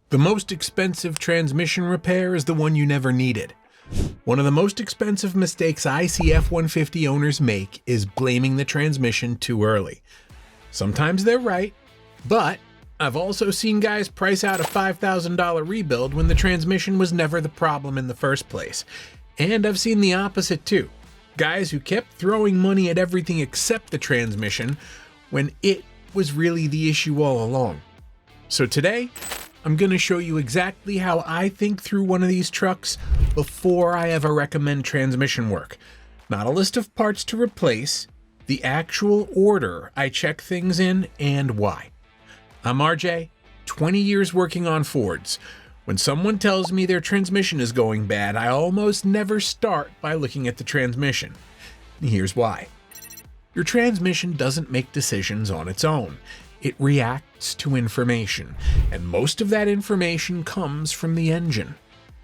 The most expensive transmission repair is the one you never needed. One of the most expensive mistakes I see F-150 owners make is blaming the transmission too early. Sometimes they're right, but I've also seen guys price out a $5,000 rebuild when the transmission was never the problem in the first place. And I've seen the opposite too. Guys who kept throwing money at everything except the transmission when it was really the issue all along. So today, I'm going to show you exactly how I think through one of these trucks before I ever recommend transmission work. Not a list of parts to replace, the actual order I check things in and why. I'm RJ, 20 years working on Fords. When someone tells me their transmission is going bad, I almost never start by looking at the transmission. And here's why. Your transmission doesn't make decisions on its own. It reacts to information, and most of that information comes from the engine.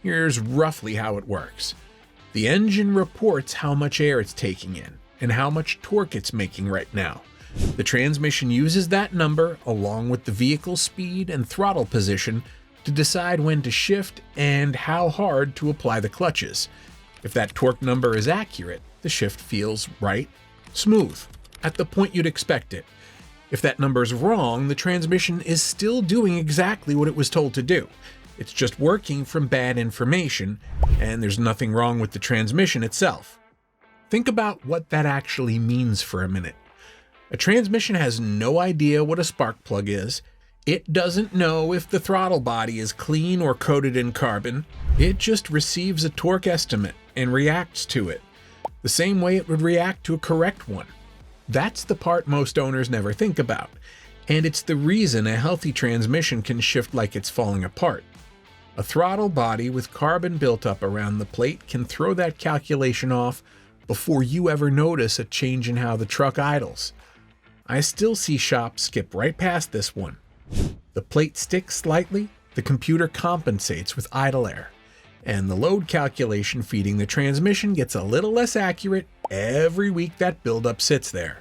Here's roughly how it works. The engine reports how much air it's taking in and how much torque it's making right now. The transmission uses that number along with the vehicle speed and throttle position to decide when to shift and how hard to apply the clutches. If that torque number is accurate, the shift feels right, smooth, at the point you'd expect it. If that number's wrong, the transmission is still doing exactly what it was told to do. It's just working from bad information, and there's nothing wrong with the transmission itself. Think about what that actually means for a minute. A transmission has no idea what a spark plug is. It doesn't know if the throttle body is clean or coated in carbon. It just receives a torque estimate and reacts to it, the same way it would react to a correct one. That's the part most owners never think about, and it's the reason a healthy transmission can shift like it's falling apart. A throttle body with carbon built up around the plate can throw that calculation off before you ever notice a change in how the truck idles. I still see shops skip right past this one. The plate sticks slightly, the computer compensates with idle air, and the load calculation feeding the transmission gets a little less accurate every week that buildup sits there.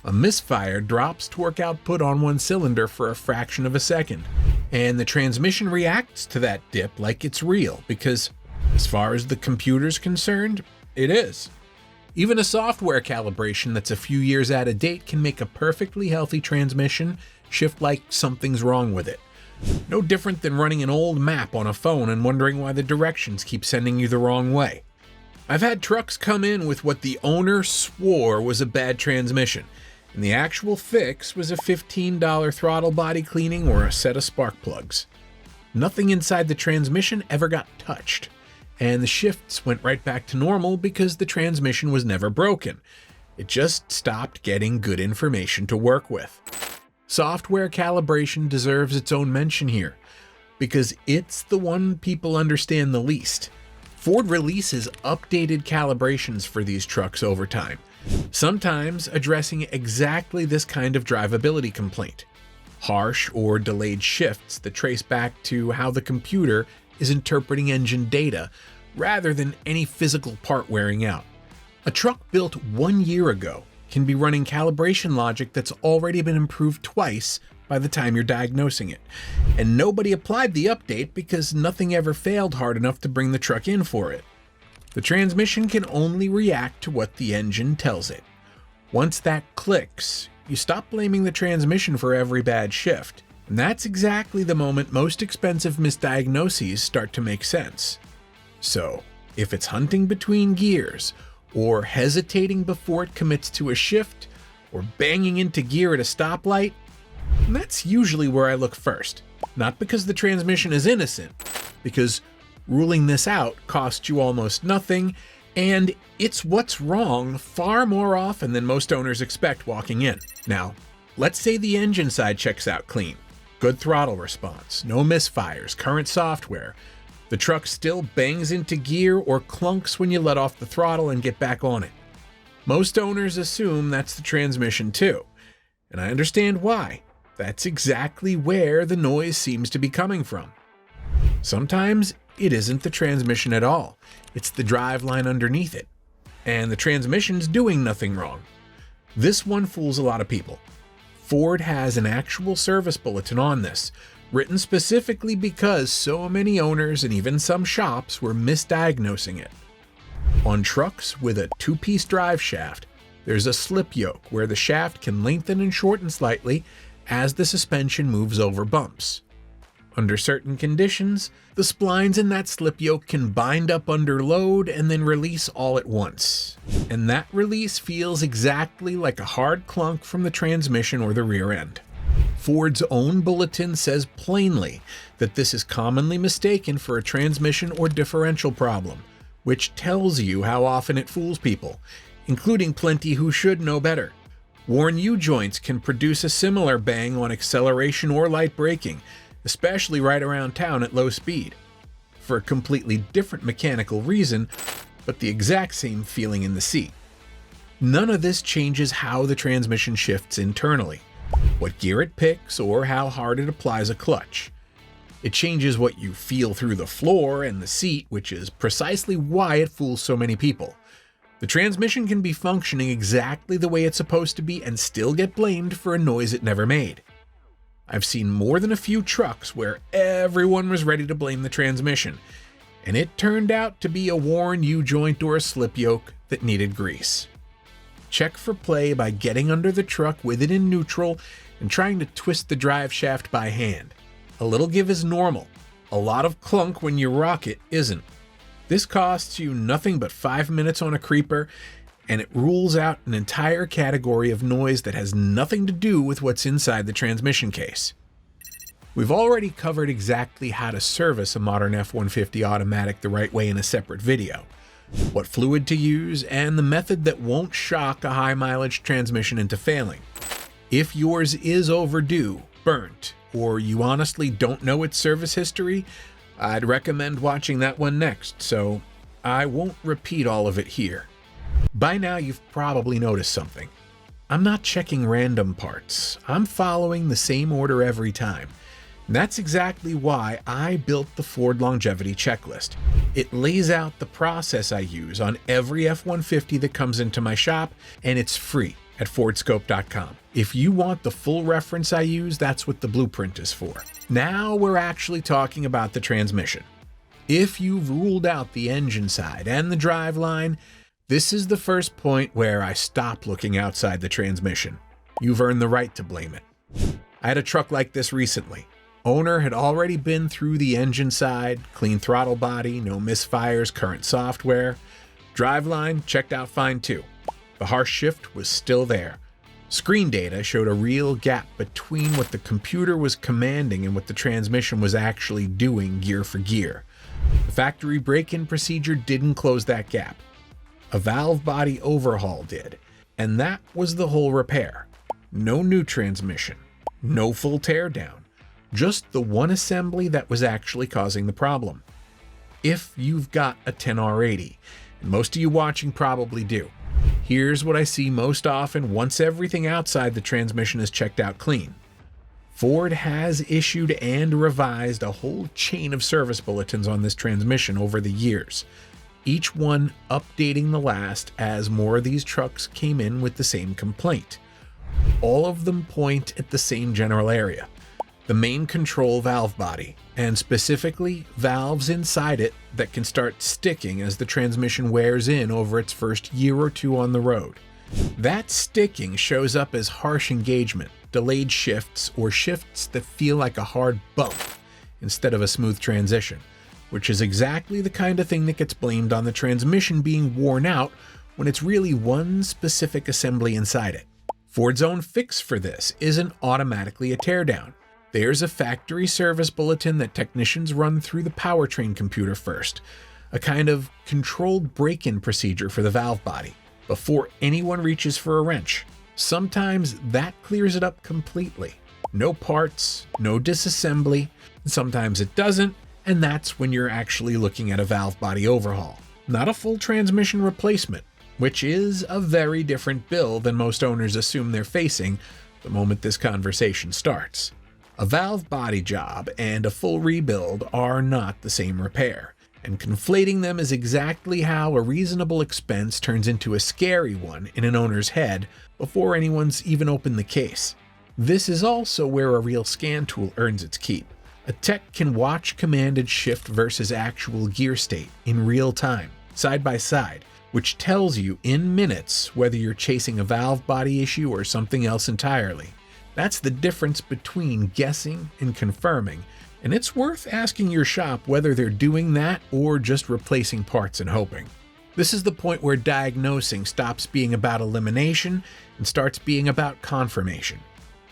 A misfire drops torque output on one cylinder for a fraction of a second, and the transmission reacts to that dip like it's real because, as far as the computer's concerned, it is. Even a software calibration that's a few years out of date can make a perfectly healthy transmission shift like something's wrong with it. No different than running an old map on a phone and wondering why the directions keep sending you the wrong way. I've had trucks come in with what the owner swore was a bad transmission, and the actual fix was a $15 throttle body cleaning or a set of spark plugs. Nothing inside the transmission ever got touched, and the shifts went right back to normal because the transmission was never broken. It just stopped getting good information to work with. Software calibration deserves its own mention here, because it's the one people understand the least. Ford releases updated calibrations for these trucks over time, sometimes addressing exactly this kind of drivability complaint. Harsh or delayed shifts that trace back to how the computer is interpreting engine data rather than any physical part wearing out. A truck built 1 year ago can be running calibration logic that's already been improved twice by the time you're diagnosing it. And nobody applied the update because nothing ever failed hard enough to bring the truck in for it. The transmission can only react to what the engine tells it. Once that clicks, you stop blaming the transmission for every bad shift. And that's exactly the moment most expensive misdiagnoses start to make sense. So, if it's hunting between gears, or hesitating before it commits to a shift, or banging into gear at a stoplight, that's usually where I look first. Not because the transmission is innocent, because ruling this out costs you almost nothing, and it's what's wrong far more often than most owners expect walking in. Now, let's say the engine side checks out clean. Good throttle response, no misfires, current software. The truck still bangs into gear or clunks when you let off the throttle and get back on it. Most owners assume that's the transmission too, and I understand why. That's exactly where the noise seems to be coming from. Sometimes it isn't the transmission at all. It's the driveline underneath it. And the transmission's doing nothing wrong. This one fools a lot of people. Ford has an actual service bulletin on this, written specifically because so many owners and even some shops were misdiagnosing it. On trucks with a two-piece drive shaft, there's a slip yoke where the shaft can lengthen and shorten slightly as the suspension moves over bumps. Under certain conditions, the splines in that slip yoke can bind up under load and then release all at once. And that release feels exactly like a hard clunk from the transmission or the rear end. Ford's own bulletin says plainly that this is commonly mistaken for a transmission or differential problem, which tells you how often it fools people, including plenty who should know better. Worn U-joints can produce a similar bang on acceleration or light braking, especially right around town at low speed, for a completely different mechanical reason, but the exact same feeling in the seat. None of this changes how the transmission shifts internally, what gear it picks, or how hard it applies a clutch. It changes what you feel through the floor and the seat, which is precisely why it fools so many people. The transmission can be functioning exactly the way it's supposed to be and still get blamed for a noise it never made. I've seen more than a few trucks where everyone was ready to blame the transmission, and it turned out to be a worn U-joint or a slip yoke that needed grease. Check for play by getting under the truck with it in neutral and trying to twist the drive shaft by hand. A little give is normal. A lot of clunk when you rock it isn't. This costs you nothing but 5 minutes on a creeper, and it rules out an entire category of noise that has nothing to do with what's inside the transmission case. We've already covered exactly how to service a modern F-150 automatic the right way in a separate video, what fluid to use, and the method that won't shock a high-mileage transmission into failing. If yours is overdue, burnt, or you honestly don't know its service history, I'd recommend watching that one next, so I won't repeat all of it here. By now you've probably noticed something. I'm not checking random parts. I'm following the same order every time. And that's exactly why I built the Ford Longevity Checklist. It lays out the process I use on every F-150 that comes into my shop, and it's free at fordscope.com. If you want the full reference I use, that's what the blueprint is for. Now we're actually talking about the transmission. If you've ruled out the engine side and the driveline, this is the first point where I stop looking outside the transmission. You've earned the right to blame it. I had a truck like this recently. Owner had already been through the engine side, clean throttle body, no misfires, current software. Driveline checked out fine too. The harsh shift was still there. Screen data showed a real gap between what the computer was commanding and what the transmission was actually doing gear for gear. The factory break-in procedure didn't close that gap. A valve body overhaul did, and that was the whole repair. No new transmission, no full teardown, just the one assembly that was actually causing the problem. If you've got a 10R80, and most of you watching probably do, here's what I see most often once everything outside the transmission is checked out clean. Ford has issued and revised a whole chain of service bulletins on this transmission over the years, each one updating the last as more of these trucks came in with the same complaint. All of them point at the same general area, the main control valve body, and specifically valves inside it that can start sticking as the transmission wears in over its first year or two on the road. That sticking shows up as harsh engagement, delayed shifts, or shifts that feel like a hard bump instead of a smooth transition, which is exactly the kind of thing that gets blamed on the transmission being worn out when it's really one specific assembly inside it. Ford's own fix for this isn't automatically a teardown. There's a factory service bulletin that technicians run through the powertrain computer first, a kind of controlled break-in procedure for the valve body, before anyone reaches for a wrench. Sometimes that clears it up completely. No parts, no disassembly, sometimes it doesn't, and that's when you're actually looking at a valve body overhaul, not a full transmission replacement, which is a very different bill than most owners assume they're facing the moment this conversation starts. A valve body job and a full rebuild are not the same repair, and conflating them is exactly how a reasonable expense turns into a scary one in an owner's head before anyone's even opened the case. This is also where a real scan tool earns its keep. A tech can watch commanded shift versus actual gear state in real time, side by side, which tells you in minutes whether you're chasing a valve body issue or something else entirely. That's the difference between guessing and confirming, and it's worth asking your shop whether they're doing that or just replacing parts and hoping. This is the point where diagnosing stops being about elimination and starts being about confirmation.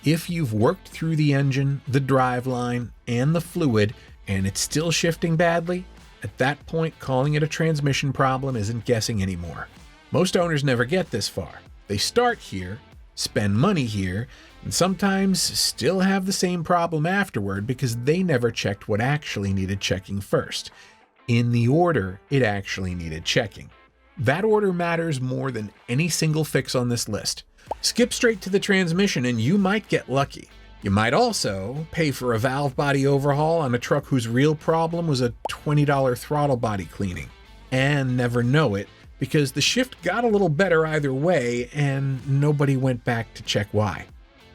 If you've worked through the engine, the driveline, and the fluid, and it's still shifting badly, at that point calling it a transmission problem isn't guessing anymore. Most owners never get this far. They start here, spend money here, and sometimes still have the same problem afterward because they never checked what actually needed checking first, in the order it actually needed checking. That order matters more than any single fix on this list. Skip straight to the transmission and you might get lucky. You might also pay for a valve body overhaul on a truck whose real problem was a $20 throttle body cleaning, and never know it because the shift got a little better either way and nobody went back to check why.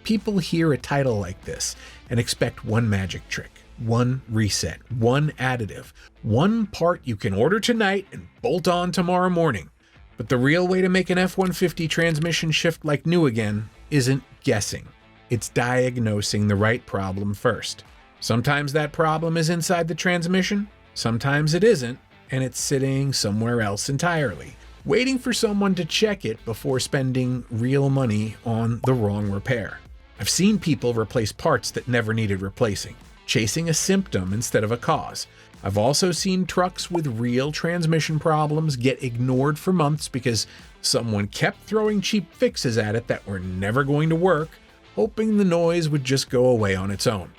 People hear a title like this and expect one magic trick, one reset, one additive, one part you can order tonight and bolt on tomorrow morning. But the real way to make an F-150 transmission shift like new again isn't guessing. It's diagnosing the right problem first. Sometimes that problem is inside the transmission, sometimes it isn't, and it's sitting somewhere else entirely, waiting for someone to check it before spending real money on the wrong repair. I've seen people replace parts that never needed replacing, chasing a symptom instead of a cause. I've also seen trucks with real transmission problems get ignored for months because someone kept throwing cheap fixes at it that were never going to work, hoping the noise would just go away on its own.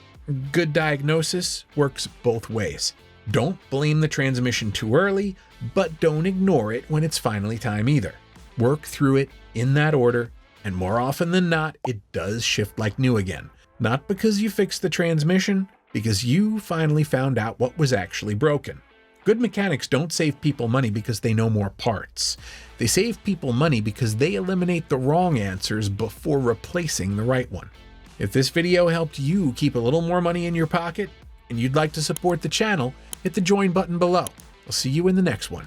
Good diagnosis works both ways. Don't blame the transmission too early, but don't ignore it when it's finally time either. Work through it in that order, and more often than not, it does shift like new again. Not because you fixed the transmission, because you finally found out what was actually broken. Good mechanics don't save people money because they know more parts. They save people money because they eliminate the wrong answers before replacing the right one. If this video helped you keep a little more money in your pocket, and you'd like to support the channel, hit the join button below. I'll see you in the next one.